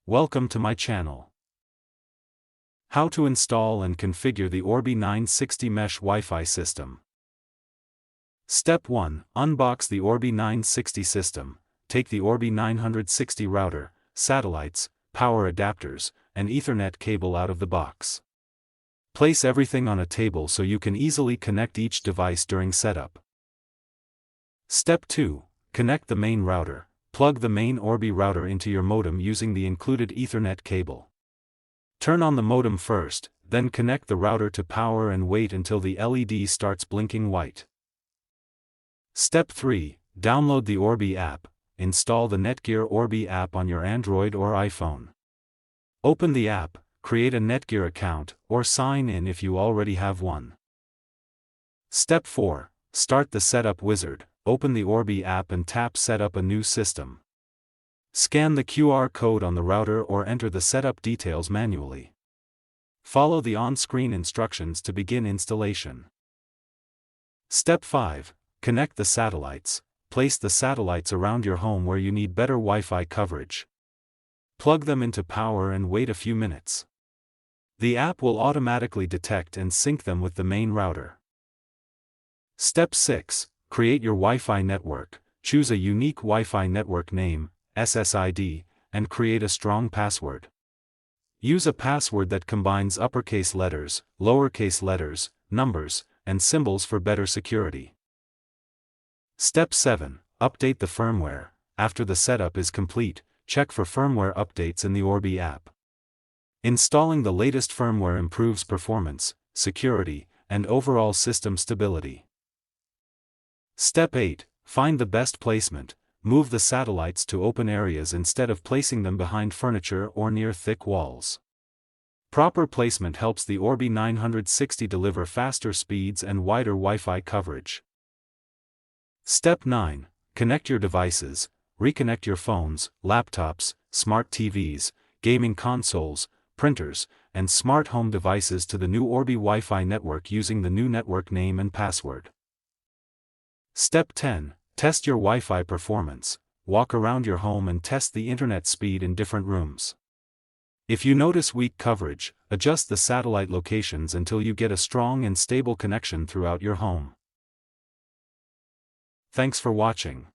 Welcome to my channel. How to install and configure the Orbi 960 Mesh Wi-Fi system. Step 1. Unbox the Orbi 960 system. Take the Orbi 960 router, satellites, power adapters, and Ethernet cable out of the box. Place everything on a table so you can easily connect each device during setup. Step 2. Connect the main router. Plug the main Orbi router into your modem using the included Ethernet cable. Turn on the modem first, then connect the router to power and wait until the LED starts blinking white. Step 3. Download the Orbi app. Install the Netgear Orbi app on your Android or iPhone. Open the app, create a Netgear account, or sign in if you already have one. Step 4. Start the setup wizard. Open the Orbi app and tap Set up a new system. Scan the QR code on the router or enter the setup details manually. Follow the on-screen instructions to begin installation. Step 5. Connect the satellites. Place the satellites around your home where you need better Wi-Fi coverage. Plug them into power and wait a few minutes. The app will automatically detect and sync them with the main router. Step 6. Create your Wi-Fi network. Choose a unique Wi-Fi network name, SSID, and create a strong password. Use a password that combines uppercase letters, lowercase letters, numbers, and symbols for better security. Step 7. Update the firmware. After the setup is complete, check for firmware updates in the Orbi app. Installing the latest firmware improves performance, security, and overall system stability. Step 8. Find the best placement. Move the satellites to open areas instead of placing them behind furniture or near thick walls. Proper placement helps the Orbi 960 deliver faster speeds and wider Wi-Fi coverage. Step 9. Connect your devices. Reconnect your phones, laptops, smart TVs, gaming consoles, printers, and smart home devices to the new Orbi Wi-Fi network using the new network name and password. Step 10. Test your Wi-Fi performance. Walk around your home and test the internet speed in different rooms. If you notice weak coverage, adjust the satellite locations until you get a strong and stable connection throughout your home. Thanks for watching.